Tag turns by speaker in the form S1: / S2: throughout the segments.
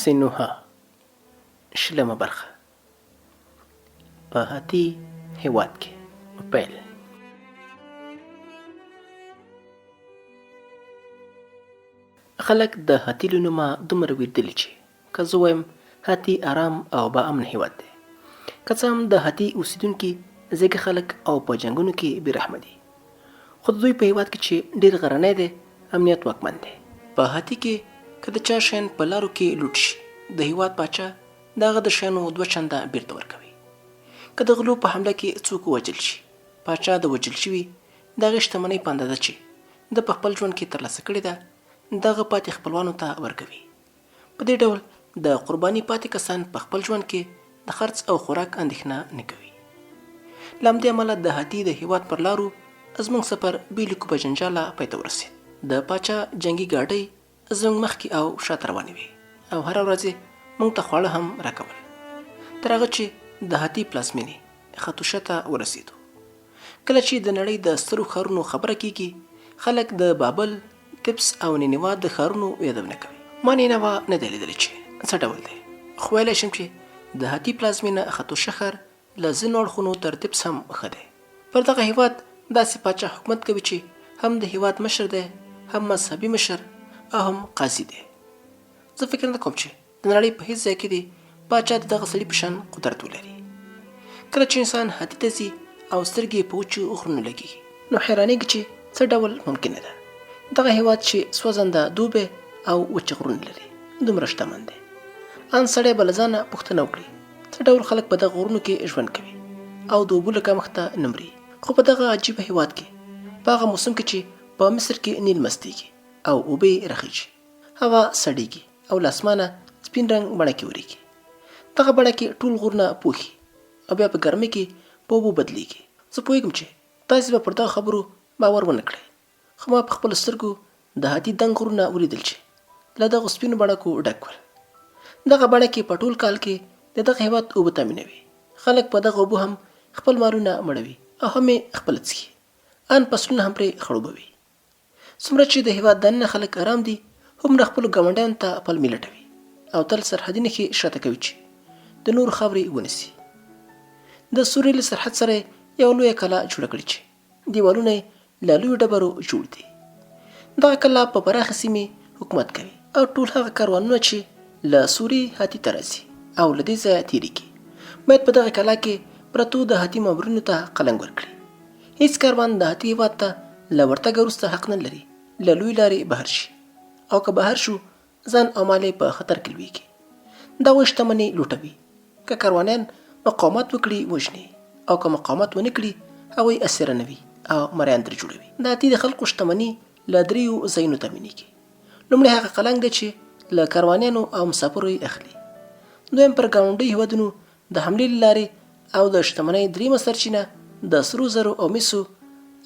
S1: سینوها شلمه برخه په هاتي هیواد کې پیل. خلک د هاتي له نومه دومره ویردلي چې که زه وایم هاتي آرام او با امن هیواد دی. که څه هم د هاتي اوسیدونکي زیږه خلک او په جنګونو کې بې رحمه دي، خو د دوی په هیواد کې چې ډېر غرنی دی، امنیت واکمن دی. په هاتي کې که د چا شیان په لارو کې لوټ شي، د هیواد پاچا د هغه د شیانو 2 چنده بیرته ورکوي. که د غلو په حمله کې څوک ووژل شي، پاچا د وژل شوي د هغې شتمنۍ په اندازه چې د په خپل ژوند کې ترلاسه کړې ده دغه پاتې خپلوانو ته ورکوي. په دې ډول د قرباني پاتې کسان په خپل ژوند کې د خرڅ او خوراک اندېښنه نه کوي. له همدې امله د هاتي د هیواد پر لارو زموږ سفر بې له کومه جنجاله پای ته ورسېد. د پاچا جنګي ګاډۍ زموږ مخکې او شاته روانې وې او هره ورځ موږ ته خواړه هم راکول، تر هغه چې د هاتي پلازمینې خطوشه ته ورسېدو. کله چې د نړۍ د سترو ښارونو خبره کېږي، خلک د بابل، تبس او نینوا د ښارونو یادونه کوي. ما نینوا نه دی لیدلی چې څه ډول دی، خو ویلی شم چې د هاتي پلازمینه خطوشه ښار له ځینو اړخونو تر تبس هم ښه دی. پر دغه هیواد داسې پاچا حکومت کوي چې هم د هیواد مشر دی، هم مذهبي مشر او هم قاضي دی. زه فکر نه کوم چې د نړۍ په هېڅ ځای کې دی پاچا د دغه سړي په شان قدرت ولري. کله چې انسان هاتي ته ځي او سترګې په وچو غرونو لګېږي، نو حیرانېږي چې څه ډول ممکنه ده دغه هیواد چې سوځنده دوبی او وچې غرونه لري دومره شتمن دی. ان سړی به له ځانه پوښتنه وکړي څه ډول خلک په دغه غرونو کې ژوند کوي او د اوبو له کمښته نه مري. خو په دغه عجیبه هیواد کې په هغه موسم کې چې په مصر کې نیل مستیږي او اوبه یې رخیږي، هوا سړیږي او له اسمانه سپین رنګ بڼکې وریږي. دغه بڼکې ټول غرونه پوښي او بیا په ګرمۍ کې په اوبو بدلیږي. زه پوهېږم چې تاسې به پر دغه خبرو باور ونه کړئ، خو ما په خپلو سترګو د هاتي دنګ غرونه ولیدل چې له دغو سپینو بڼکو ډک ول. دغه بڼکې په ټول کال کې د دغه هیواد اوبه تامینوي. خلک په دغه اوبو هم خپل مالونه مړوي او هم یې خپله څښي، ان فصلونه هم پرې خړوبوي. څومره چې د هیواد دننه خلک ارام دي، هومره خپلو ګاونډیانو ته پلمې لټوي او تل سرحدي نښې شاته کوي چې د نورو خاورې ونیسي. د سوریې له سرحد سره یو لویه کلا جوړه کړې چې دیوالونه یې له لویو ډبرو جوړ دي. دغه کلا په پراخه سیمې حکومت کوي او ټول هغه کاروانونه چې له سوریې هاتي ته راځي او له دې ځایه تېرېږي باید په دغه کلا کې پرتو د هاتي مامورینو ته قلنګ ورکړي. هیڅ کاروان د هاتي هیواد ته له ورتګه وروسته حق نه لري له لوی لارې بهر شي، او که بهر شو ځان او مال یې په خطر کې لویږي. دغوی شتمنۍ لوټوي. که کاروانیان مقاومت وکړي وژني، او که مقاومت ونه کړي هغوی اسیرانوي او مریان ترې جوړوي. د هاتي د خلکو شتمني له 3 ځایونو تامینېږي. لومړی هغه قلنګ دی چې له کاروانیانو او مسافرو یې اخلي. دویم پر ګاونډیو هیوادونو د حملې له لارې او د شتمنۍ دریمه سرچینه د سرو زرو او مسو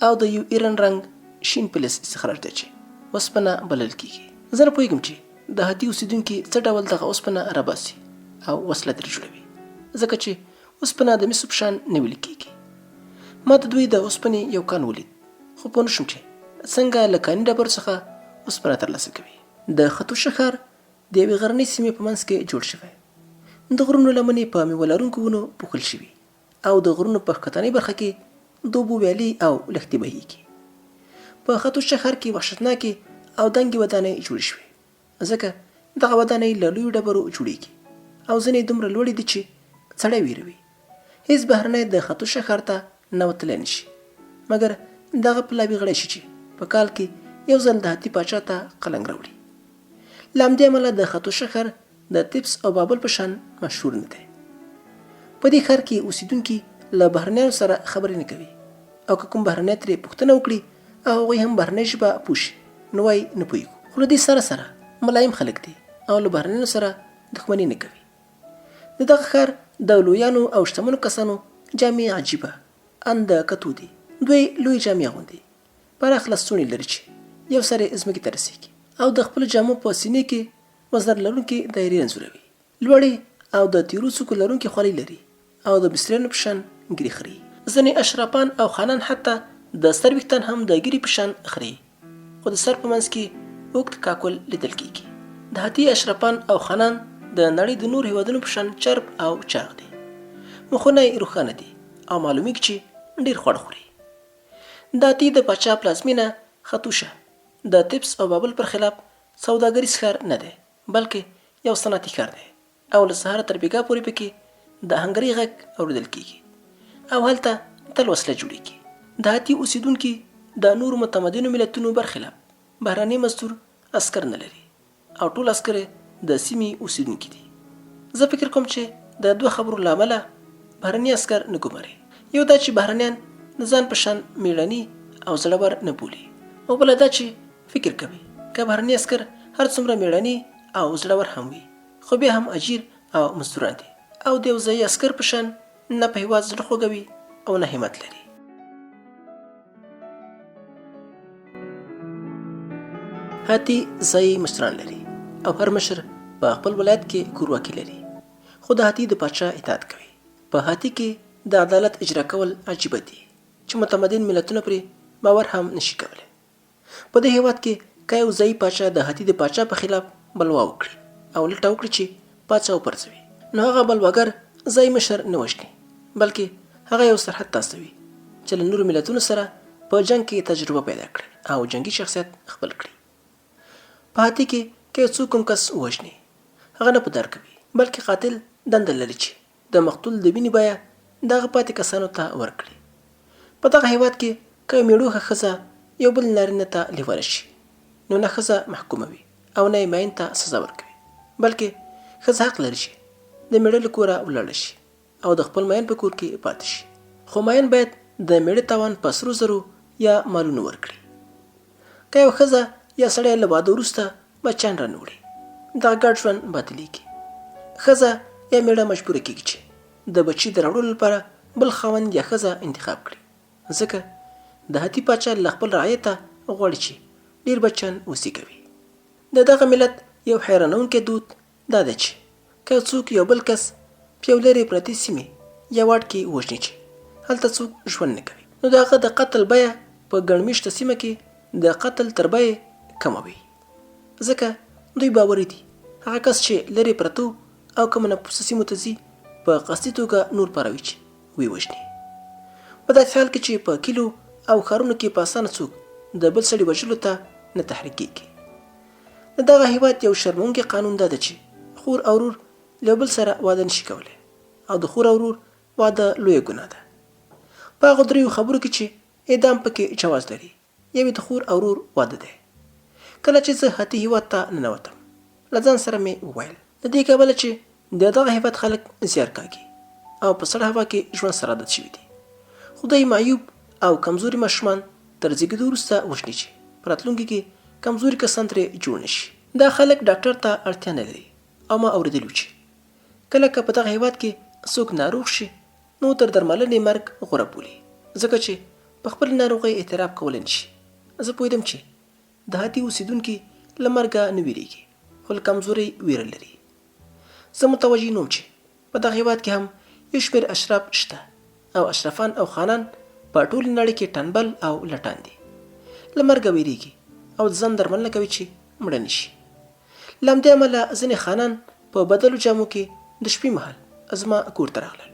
S1: او د یو ایرن رنګ شین پلس استخراج دی چې اوسپنه بلل کېږي. زه نه پوهېږم چې د هاتي اوسیدونکي څه ډول دغه اوسپنه راباسي او وسله ترې جوړوي، ځکه چې اوسپنه د مسو په شان نه ویلې کېږي. ما د دوی د اوسپنې یو کان ولید، خو پوه نه شوم چې څنګه له کاني ډبرو څخه اوسپنه ترلاسه کوي. د خطوشه ښار د یوې غرنۍ سیمې په منځ کې جوړ شوی. د غرونو لمنې په میوه لرونکو ونو پوښل شوي او د غرونو په ښکتنۍ برخه کې د اوبو ویالې او لښتې بهیږي. په خطوشه ښار کې وحشتناکې او دنګې ودانۍ جوړې شوې، ځکه دغه ودانۍ له لویو ډبرو جوړېږي او ځینې دومره لوړې دي چې سړی ویروي. هیڅ بهرنی د خطوشه ښار ته ننوتلی نه شي، مګر دغه پلاوي غړی شي چې په کال کې یو ځل د هاتي پاچا ته قلنګ راوړي. له همدې امله د خطوشه ښار د تبس او بابل په شان مشهور نه دی. په دې ښار کې اوسیدونکي له بهرنیانو سره خبرې نه کوي، او که کوم بهرنی ترې پوښتنه وکړي او هغوی هم بهرنۍ ژبه پوه شي نو وایي نه پوهېږو. خو له دې سره سره ملایم خلک دي او له بهرنیانو سره دښمني نه کوي. د دغه ښار د لویانو او شتمنو کسانو جامې عجیبه ان د کتو دي. دوی لوی جامې اغوندي، پراخ لستوڼي لري چې یو سر یې ځمکې ته رسېږي او د خپلو جامو په سینې کې وزر لرونکي دایرې انځوروي. لوړې او د تیرو څوکو لرونکي خولۍ لري او د مصریانو په شان ږیرې خري. ځینې اشرافان او خانان حتی د سر ویښتان هم د ږیرې په شان خري، خو د سر په منځ کې اوږد کاکل لیدل کېږي. د هاتي اشرافان او خانان د نړۍ د نور هیوادونو په شان چرب او چاغ دی. مخونه یې روښانه دي او معلومیږي چې ډیر خواړه خوري. د هاتي د پاچا پلازمینه ختوشه د تبس او بابل پر خلاف سوداګریز ښار نه دی، بلکې یو صنعتي ښار دی او له سهاره تر بیګا پورې پکې د هنګري غږ اورېدل کیږي او هلته تل وسله جوړیږي. د هاتي اوسیدونکي د نورو متمدنو ملتونو برخلاف بهراني مزدور عسکر نه لري او ټول عسکر د سیمې اوسیدونکي دي. زه فکر کوم چې د دوه خبرو له امله بهرني عسکر نه ګماري. یو دا چې بهرنیان د ځان په شان میړني او زړور نه بولي، او بله دا چې فکر کوي که بهرني عسکر هر څومره میړني او زړور هم وي خو بیا هم اجیر او مزدوران دي او د یو ځایي عسکر په شان نه په هېواد زړه خوږوي او نه همت لري. هاتي ځایي مشران لري او هر مشر په خپل ولایت کې کورواکي لري، خو د هاتي د پاچا اطاعت کوي. په هاتي کې د عدالت اجرا کول عجیبه دي چې متمدن ملتونه پرې باور هم نشي کولی. په دې هېواد کې که یو ځایي پاچا د هاتي د پاچا په خلاف بلوا وکړي او لټه وکړي چې پاچا وپرځوي، نو هغه بلواګر ځایي مشر نه وژني، بلکې هغه یو سرحد تاسوي چې له نورو ملتونو سره په جنگ کې تجربه پیدا کړي او جنگي شخصیت خپل کړي. په هاتي کې که څوک کوم کس وژني هغه نه په در کوي، بلکې قاتل دنده لري چې د مقتول د وینې بیه دغه پاتې کسانو ته ورکړي. په دغه هېواد کې که میړوښه ښځه یو بل نارینه ته لیواله شي، نو نه ښځه محکومه وي او نه یې ماین ته سزا ورکوي، بلکې ښځه حق لري چې د میړه له کوره ولاړه شي او د خپل ماین په کور کې پاتې شي، خو ماین باید د میړه تاوان په سرو زرو یا مالونو ورکړي. که یو ښځه یا سړی له واده وروسته بچیان رانوړي، دغه ګډ ژوند باطلېږي. ښځه یا میړه مجبوره کېږي چې د بچي د راوړلو لپاره بل خاوند یا ښځه انتخاب کړي، ځکه د هاتي پاچا له خپل رعیته غواړي چې ډېر بچیان وزېږوي. د دغه ملت یو حیرانونکی دود دا دی چې که څوک یو بل کس په یو لرې پرتې سیمې یا واټ کې وژني چې هلته څوک ژوند نه کوي، نو د هغه د قتل بیه په ګڼ مېشته سیمه کې د قتل تر بیې کمه وي، ځکه دوی باوري دي هغه کس چې لرې پرتو او کومه نفوسه سیمو ته ځي په قصدي توګه نور پاروي چې ویې وژني. په داسې حال کې چې په کلیو او ښارونو کې په اسانه څوک د بل سړي وژلو ته نه تحریک کېږي. د دغه هېواد یو شرموونکی قانون دا ده چې خور او ورور له بل سره واده نشي کولی او د خور او ورور واده لویه ګناه ده. په هغو دریو خبرو کې چې اعدام پکې جواز لري، یو د خور او ورور واده دی. کله چې زه هاتي هېواد ته ننوتم، له ځان سره مې وویل د دې کبله چې د دغه هېواد خلک زیار کاږي او په سړه هوا کې ژوند سره عادت شوي دي، خو دوی معیوب او کمزوري ماشومان تر زیږېدو وروسته وژني چې په راتلونکي کې کمزوري کسان ترې جوړ نه شي. دا خلک ډاکټر ته اړتیا نه لري او ما اورېدلي چې کله که په دغه هېواد کې څوک ناروغ شي نو تر درملنې مرګ غوره بولي، ځکه چې په خپل ناروغۍ اعتراف کولی نه شي. زه پوهېدم چې د هاتي اوسېدونکي له مرګه نه ویرېږي، خو له کمزورۍ ویره لري. زه متوجه نوم چې په دغه هېواد کې هم یو شمېر اشراف شته او اشرفان او خانان په ټولې نړۍ کې ټنبل او لټان دي، له مرګه ویرېږي او د ځان درملنه کوي چې مړه نه شي. له همدې امله ځینې خانان په بدلو جامو کې د شپې مهال زما کور ته راغلل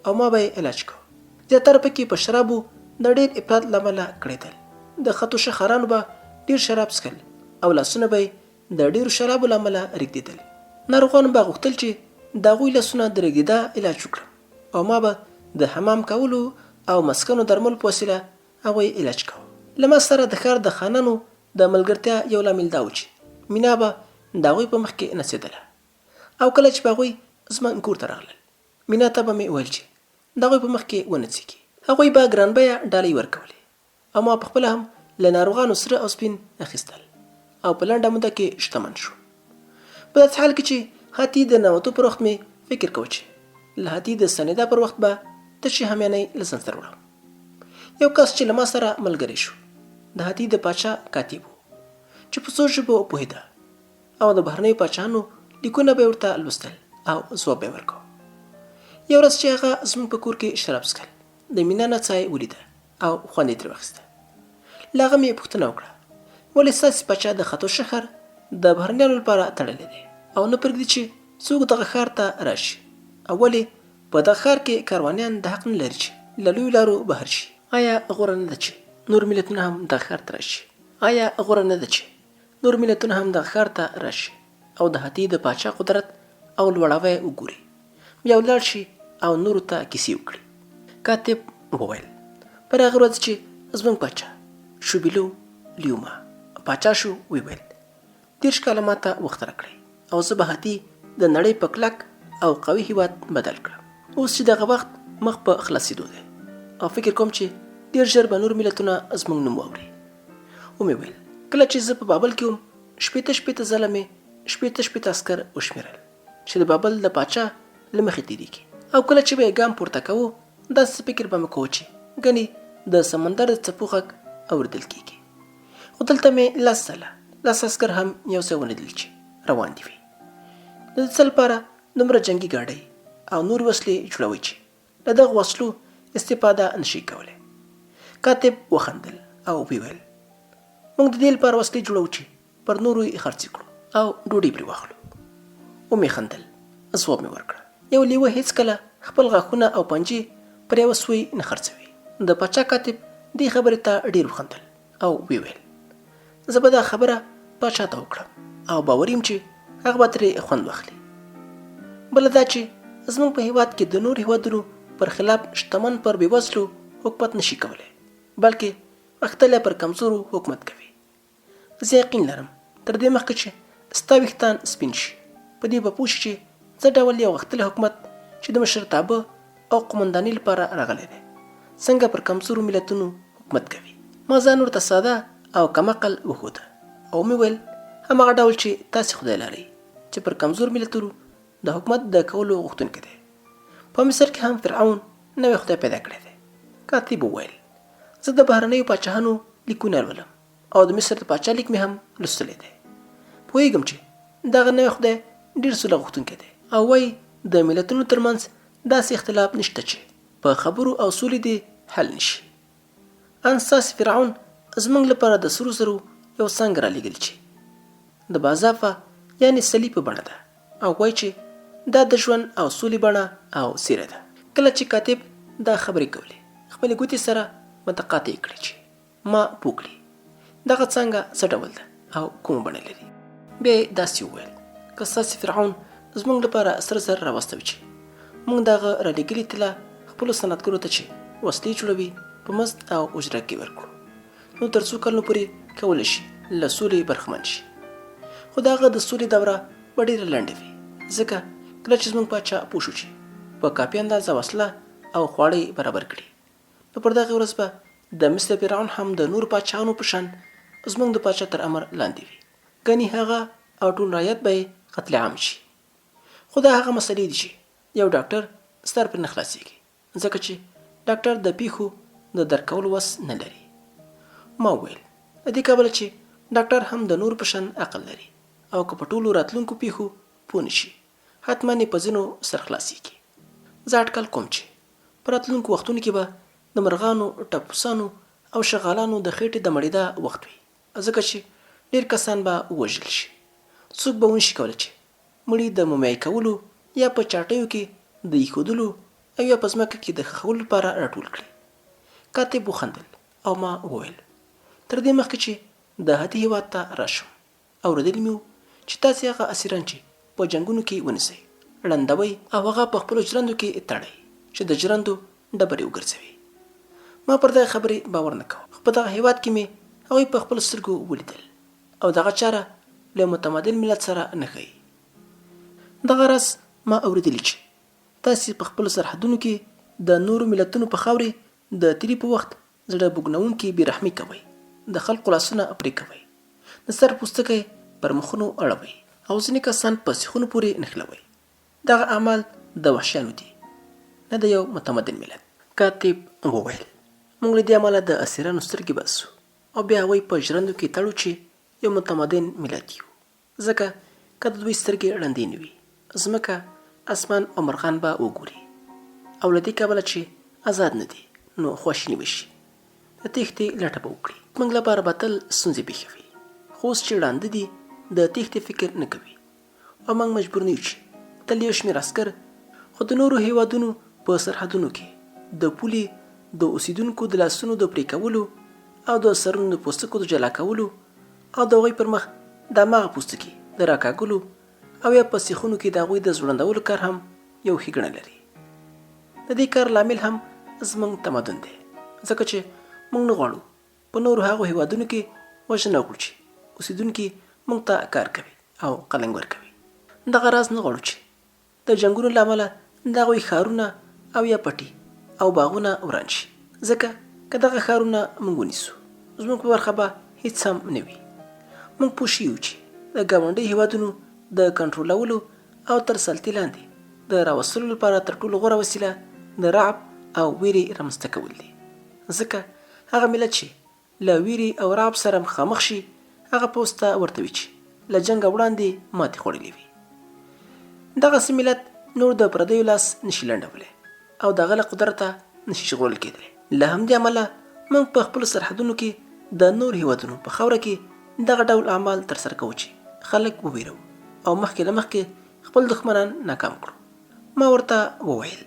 S1: او ما به یې علاج کوه. زیاتره پکې په شرابو د ډېر افراط له امله کړېدل. د خطوشه خارانو به ډېر شراب څښل او لاسونه به یې د ډېرو شرابو له امله رېږدېدل. ناروغانو به غوښتل چې د هغوی لاسونه د رېږدېدا علاج وکړم او ما به د حمام کولو او مسکنو درملو په وسیله هغوی علاج کوه. له ما سره د ښار د خانانو د ملګرتیا یو لامل دا و چې مینا به د هغوی په مخ کې نڅېدله او کله چې به هغوی زما کور ته راغلل، مینا ته به مې ویل چې د هغوی په مخ کې ونڅېږي. هغوی به ګران بیه ډالۍ ورکولې او ما پخپله هم له ناروغانو سره او سپین اخیستل او په لنډه موده کې شتمن شو. په داسې حال کې چې هاتي د ننوتو پر وخت مې فکر کوه چې له هاتي د ستنېدا پر وخت به تشې همیانۍ له ځان سره وړم. یو کس چې له ما سره ملګری شو د هاتي د پاچا کاتب و چې په څو ژبو پوهېده او د بهرنیو پاچاهانو لیکونه به یې ورته لوستل او ځواب به یې ورکاوه. یو ورځ چې هغه زموږ په کور کې شراب څښل، د مینا نڅا یې ولیده او خوند یې ترې واخیسته. له هغه مې پوښتنه وکړه ولې ستاسې پاچا د خطوشه ښار د بهرنیانو لپاره تړلی دی او نه پرېږدي چې څوک دغه ښار ته راشي او ولې په دغه ښار کې کاروانیان د حق نه لري چې له لویو لارو بهر شي؟ آیا غوره نه ده چې نور ملتونه هم دغه ښار ته راشي؟ آیا غوره نه ده چې نور ملتونه هم دغه ښار ته راشي او د هاتي د پاچا قدرت او لوړاوی وګوري، بیا ولاړ شي او نورو ته کیسې وکړي؟ کاتب وویل پر هغه ورځ چې زموږ پاچا شوبیلو لیوما پاچا شو، ویل 30 کاله ماته وخت راکړئ او زه به هاتي د نړۍ په کلک او قوي هیواد بدل کړم. اوس چې دغه وخت مخ په خلاصېدو دی او فکر کوم چې ډېر ژر به نور ملتونه زموږ نوم واوري. ومې ویل کله چې زه په بابل کې وم شپېته ځله مې شپېته عسکر وشمېرل چې د بابل د پاچا له مخې تېرېږي، او کله چې به یې ګام پورته کوو داسې فکر به مې کوو چې ګنې د سمندر د څپو غږ اورېدل کېږي. خو دلته مې 10 عسکر هم یو څه ونه لیدل چې روان دي وي. د دې څه لپاره دومره جنګي ګاډۍ او نور وسلې جوړوي چې له دغه وسلو استفاده نشي کولی؟ کاتب وخندل او ویل موږ د دې لپاره وسلې جوړو چې پر نورو یې خرڅ کړو او ډوډۍ پرې واخلو. ومې خندل. ځواب مې ورکړه یو لیوه هیڅکله خپل غاښونه او پنجې پر یوه سوی نه خرڅوي. د پاچا کاتب دې خبرې ته ډېر وخندل او ویل زه به دا خبره پاچا ته وکړم او باور یم چې هغه به ترې خوند واخلي. بله دا چې زموږ په هیواد کې د نور هیوادونو پر خلاف شتمن پر بېوزلو حکومت نشي کولی، بلکې غښتلی پر کمزورو حکومت کوي. زه یقین لرم تر دې مخکې چې ستا ویښتان سپین شي په دې به پوه شي چې څه ډول یو غښتلی حکومت چې د مشرتابه او قومندانۍ لپاره راغلی دی څنګه پر کمزورو ملتونو حکومت کوي. ما ځان ورته ساده او کمعقل وښوده او مې ویل هماغه ډول چې تاسې خدای لرئ چې پر کمزور ملتونو د حکومت د کولو غوښتونکی دی. په مصر کې هم فرعون نوی خدای پیدا کړی دی. کاتب وویل زه د بهرنیو پاچاهانو لیکونه لولم او د مصر د پاچا لیک مې هم لوستلی دی. پوهېږم چې دغه نوی خدای ډېر سوله غوښتونکی دی او وایي د ملتونو ترمنځ داسې اختلاف نشته چې په خبرو او سولې دې حل نشي. ان ستاسې فرعون زموږ لپاره د سرو زرو یو څانګه رالیږلې چې د بازافه یعنې صلیب په بڼه ده او وایي چې دا د ژوند او سولې بڼه او څیره ده. کله چې کاتب دا خبرې کولې خپلې ګوتې سره متقاطع کړې چې ما پوه کړي دغه څانګه څه ډول ده او کومه بڼه لري. بیا یې داسې وویل که ستاسې فرعون زموږ لپاره سره زر راوستوي چې موږ دغه رالیږلې طلا خپلو صنعتګرو ته چې وسلې جوړوي په مزد او اجره کې ورکړو، نو تر څو کلونو پورې کولی شي له سولې برخمن شي. خو د هغه د سولې دوره به ډېره لنډه وي، ځکه کله چې زموږ پاچا پوه شو چې په کافي اندازه وسله او خواړه برابر کړي، نو پر دغه ورځ به د مصر فرعون هم د نور پاچاهانو په شان زموږ د پاچا تر امر لاندې وي. ګنې هغه او ټول رعیت به یې قتل عام شي. خو دا هغه مسلې دي چې یو ډاکټر سر پرې نه خلاصېږي، ځکه چې ډاکټر د پیښو د درک کولو وس نه لري. ما وویل د دې کبله چې ډاکټر هم د نور په شان عقل لري او که په ټولو راتلونکو پیښو پوه نشي حتما یې په ځینو سر خلاصېږي. زه اټکل کوم چې په راتلونکو وختونو کې به د مرغانو، ټپوسانو او شغالانو د خېټې د مړېدا وخت وي، ځکه چې ډېر کسان به ووژل شي. څوک به ونشي کولی چې مړي د مومیایي کولو یا په چاټیو کې د ایښودلو او یا په ځمکه کې د ښخولو لپاره راټول کړي. کاتب وخندل او ما وویل تر دې مخکې چې د هاتي هېواد ته راشم اورېدلي مې وو چې تاسې هغه اسیران چې په جنګونو کې ونیسئ، ړندوئ او هغه په خپلو ژرندو کې تړئ چې د ژرندو ډبرې وګرځوي. ما پر دغه خبرې باور نه کوه، خو په دغه هېواد کې مې هغوی په خپلو سترګو ولیدل او دغه چاره له متمدن ملت سره نه ښیي. دغه راز ما اورېدلي چې تاسې په خپلو سرحدونو کې د نورو ملتونو په خاورې د تیري په وخت زړه بوږنوونکې بېرحمي کوئ، د خلکو لاسونه پرې کوئ، د سر پوستکی پر مخونو اړوئ او ځینې کسان په سیخونو پورې نښلوئ. دغه اعمال د وحشیانو دي، نه د یو متمدن ملت. کاتب وویل موږ له دې امله د اسیرانو سترګې باسو او بیا هغوی په ژرندو کې تړو چې یو متمدن ملت یو، ځکه که د دوی سترګې ړندې نه وي ځمکه، اسمان او مرغان به وګوري او له دې کبله چې آزاد نه دي نو خواشیني به شي، د تېښتې لټه به وکړي. موږ لپاره به تل ستونزې پېښوي، خو اوس چې ړانده دي د تېښتې فکر نه کوي او موږ مجبور نه یو چې تل یو شمېر عسکر خو د نورو هیوادونو په سرحدونو کې د پولې د اوسیدونکو د لاسونو د پرې کولو او د سرونو د پوستکو د جلا کولو او د هغوی پر مخ د هماغه پوستکي د راکاږلو او یا په سیخونو کې د هغوی د ځوړندولو کار هم یو ښېګڼه لري. د دې کار لامل هم زموږ تمدن دی، ځکه چې موږ نه غواړو په نورو هغو هیوادونو کې وژنه وکړو چې اوسیدونکي موږ ته کار کوي او قلنګ ورکوي. دغه راز نه غواړو چې د جنګونو له امله د هغوی ښارونه او یا پټي او باغونه وران شي، ځکه که دغه ښارونه موږ ونیسو زموږ په برخه به هیڅ هم نه وي. موږ پوه شوي یو چې د ګاونډي هیوادونو د کنټرولولو او تر سلطې لاندې د راوستلو لپاره تر ټولو غوره وسیله د رعب او ویرې رامنځته کول دي، ځکه هغه ملت چې له ویرې او رعب سره مخامخ شي هغه پوځ ته ورته وي چې له جنګه وړاندې ماتې خوړلې وي. دغسې ملت نور د پردیو لاس نشي لنډولی او د هغه له قدرته نشي ژغورل کېدلی. له همدې امله موږ په خپلو سرحدونو کې د نور هیوادونو په خاوره کې دغه ډول اعمال ترسره کوو چې خلک وویرو او مخکې له مخکې خپل دښمنان ناکام کړو. ما ورته وویل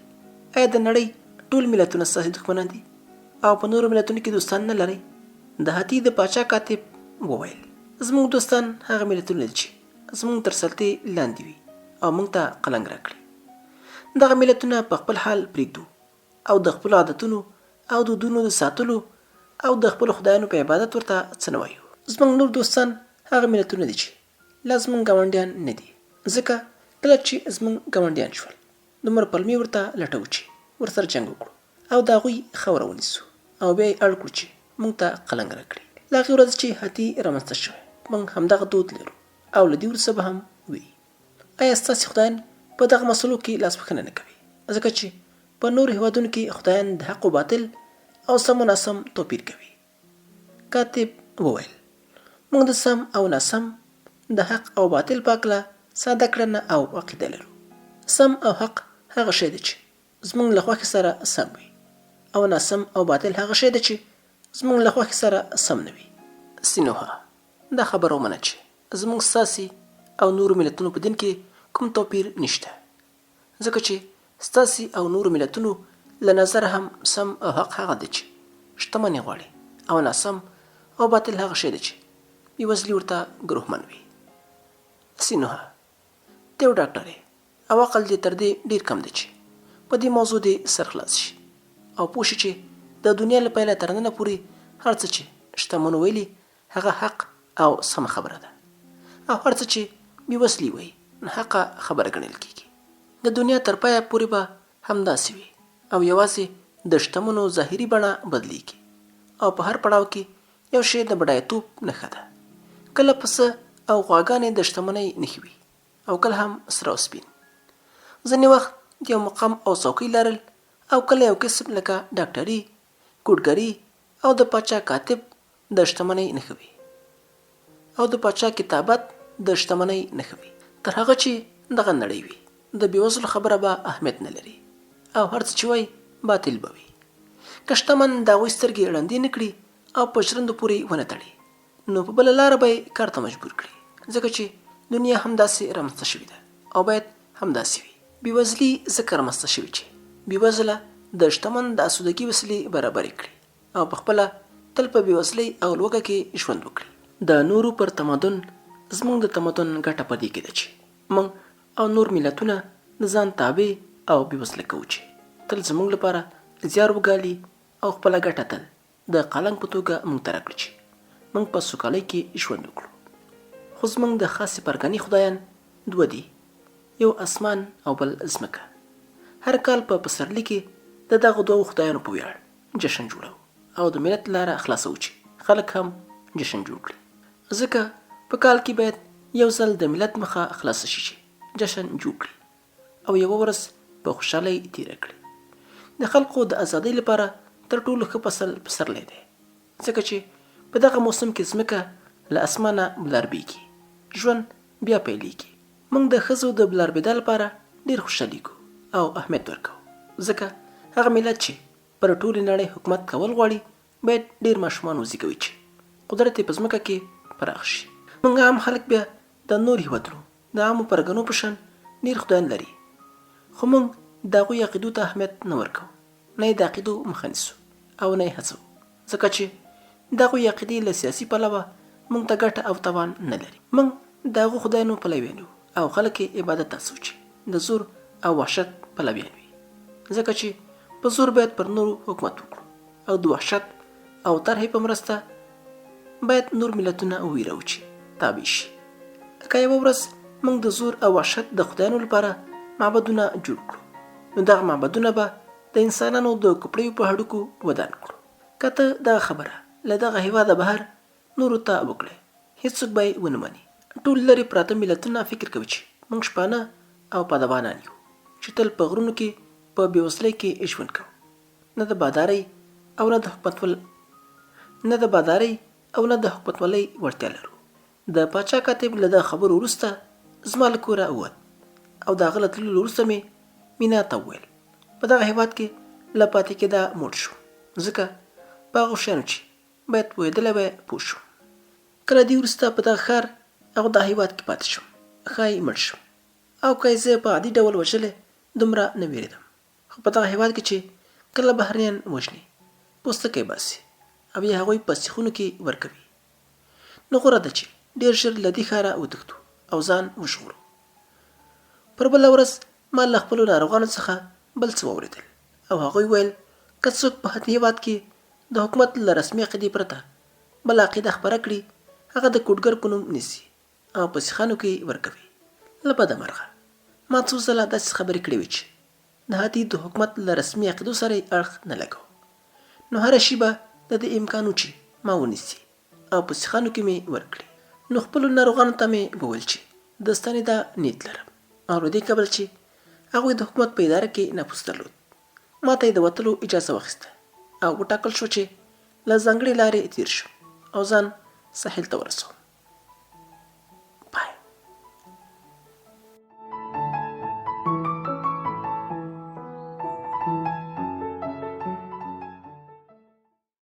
S1: آیا د نړۍ ټول ملتونه ستاسې دښمنان دي او په نورو ملتونو کې دوستان نه لرئ؟ د هاتي د پاچا کاتب وویل زموږ دوستان هغه ملتونه دي چې زموږ تر سلطې لاندې وي او موږ ته قلنګ راکړي. دغه ملتونه په خپل حال پرېږدو او د خپلو عادتونو او دودونو د ساتلو او د خپلو خدایانو په عبادت ورته څه نه وایو. زموږ نور دوستان هغه ملتونه دي چې لا زموږ ګاونډیان نه دي، ځکه کله چې زموږ ګاونډیان شول دومره پلمې ورته لټوو چې ورسره جنګ وکړو او د هغوی خاوره ونیسو او بیا یې اړ کړو چې موږ ته قلنګ راکړي. له هغې ورځې چې هاتي رامنځته شوی موږ همدغه دود لرو او له دې وروسته به هم وي. آیا ستاسې خدایان په دغه مسلو کې لاسوهنه نه کوي؟ ځکه چې په نورو هیوادونو کې خدایان د حق و باطل او سم و ناسم توپیر کوي. کاتب وویل موږ د سم او ناسم د حق او باطل په هکله ساده کړنه او عقیده لرو. سم او حق هغه شی دی چې زموږ له خوښې سره سم وي او ناسم او باطل هغه شی دی چې زموږ له خوښې سره سم نه وي. سینوها دا خبره ومنه چې زموږ ستاسې او نورو ملتونو په دین کې کوم توپیر نشته، ځکه چې ستاسې او نورو ملتونو له نظره هم سم او حق هغه دی چې شتمني غواړي او ناسم او باطل هغه شی دی چې بېوزلي ورته ګروهمن وي. سینوها ته یو ډاکټر یې او عقل دې تر دې ډېر کم دی چې په دې موضوع دې سر خلاص شي او پوه شي چې د دنیا له پیله تر ننه پورې هر څه چې شتمنو ویلي هغه حق او سمه خبره ده او هر څه چې بېوزلي وایي ناحقه خبره ګڼل کېږي. د دنیا تر پایه پورې به همداسې وي او یوازې د شتمنو ظاهري بڼه بدلیږي او په هر پړاو کې یو شی د بډایتوب نښه ده. کله پسه او غواګانې د شتمنۍ نښې وي او کله هم سره او سپین. ځینې وخت یو مقام او څوکۍ لرل او کله یو کسب لکه ډاکټري، ګوډګري او د پاچا کاتب د شتمنۍ نښه وي او د پاچا کتابت د شتمنۍ نښه وي، تر هغه چې دغه نړۍ وي د بېوزلو خبره به اهمیت نه لري او هر څه چې وایي باطل به وي. که شتمن د هغوی سترګې ړندې نه کړي او په ژرندو پورې ونه تړي نو په بله لاره به یې کار ته مجبور کړي، ځکه چې دنیا همداسې رامنځته شوې ده او باید همداسې وي. بېوزلي ځکه رامنځته شوې چې بېوزله د شتمن د اسودګي وسیلې برابرې کړي او پخپله تل په بېوزلۍ او لوږه کې ژوند وکړي. د نورو پر تمدن زموږ د تمدن ګټه په دې کې ده چې موږ او نور ملتونه د ځان تابع او بېوزله کوو چې تل زموږ لپاره زیار وګالي او خپله ګټه تل د قلنګ په توګه موږ ته راکړي چې موږ په سوکالۍ کې ژوند وکړو. خو زموږ د خاصې پرګنې خدایان دوه دي، یو اسمان او بل ځمکه. هر کال په پسرلي کې د دغو دوو خدایانو په ویاړ جشن جوړو او د ملت لاره خلاصوو چې خلک هم جشن جوړ کړي، ځکه په کال کې باید یو ځل د ملت مخه خلاصه شي چې جشن جوړ کړي او یوه ورځ په خوشحالۍ تېره کړي. د خلکو د ازادۍ لپاره تر ټولو ښه فصل پسرلی دی، ځکه چې په دغه موسم کې ځمکه له اسمانه بلاربېږي، ژوند بیا پیلېږي. موږ د ښځو د بلاربېدا لپاره ډېر خوشحالېږو او اهمیت ورکوو، ځکه هغه ملت چې پر ټولې نړۍ حکومت کول غواړي باید ډېر ماشومان وزېږوي چې قدرت یې په ځمکه کې پراخ شي. موږ عام خلک بیا د نور هېوادونو د عامو پرګنو په شان ډېر خدایان لري، خو موږ د هغوی عقیدو ته اهمیت نه ورکوو، نه یې د عقیدو مخه نیسو او نه یې هڅوو، ځکه چې د هغوی عقیدې له سیاسي پلوه موږ ته ګټه او تاوان نه لري. موږ د هغو خدایانو پلویان یو او خلک یې عبادت ته هڅوو چې د زور او وحشت پلویان وي، ځکه چې په زور باید پر نورو حکومت وکړو او د وحشت او طرحې په مرسته باید نور ملتونه وویرو چې تابع شي. که یوه ورځ موږ د زور او وحشت د خدایانو لپاره معبدونه جوړ کړو، نو دغه معبدونه به د انسانانو د کوپړیو په هډوکو ودان کړو. که ته دغه خبره له دغه هېواده بهر نورو ته وکړې، هېڅوک به یې ونه مني. ټول لرې پراته ملتونه فکر کوي چې موږ شپانه او پادبانان یو چې تل په غرونو کې په بېوزلۍ کې ژوند کوو، نه د بادارۍ او نه د حکومتولۍ وړتیا لرو. د پاچا کاتب له دغه خبرو وروسته زما له کوره ووت او د هغه له تللو وروسته مې مینا ته وویل په دغه هېواد کې له پاتې کېدا موړ شو، ځکه په هغو شیانو چې باید پوهېدلی وی پوه شو. کله دې وروسته په دغه ښار او دا هېواد کې پاتې شم، ښایي مړ شم، او که یې زه په عادي ډول وژلی دومره نه وېرېدم. خو په دغه هېواد کې چې کله بهرنیان وژني، پوستکی باسي او یا هغوی په سیخونو کې ورکوي، نو غوره ده چې ډېر ژر له دې ښاره وتښتو او ځان وژغورو. پر بله ورځ ما له خپلو ناروغانو څخه بل څه واورېدل او هغوی ویل که څوک په دې هېواد کې د حکومت له رسمي عقیدې پرته بله عقیده خپره کړي، هغه د کوډګر په نوم نیسي او په سیخانو کې ورکوي. له بده مرغه ما څو ځله داسې خبرې کړې وې چې د هادي د حکومت له رسمي عقیدو سره یې اړخ نه لګاو، نو هره شي به د دې امکان و چې ما ونیسي او په سیخانو کې مې ورکړي. نو خپلو ناروغانو ته مې وویل چې د ستنېدا نیت لرم او له دې کبله چې هغوی د حکومت په اداره کې نفوذ درلود، ما ته یې د وتلو اجازه واخیسته او وټاکل شو چې له ځانګړې لارې تېر شم او ځان ساحل ته ورسوم.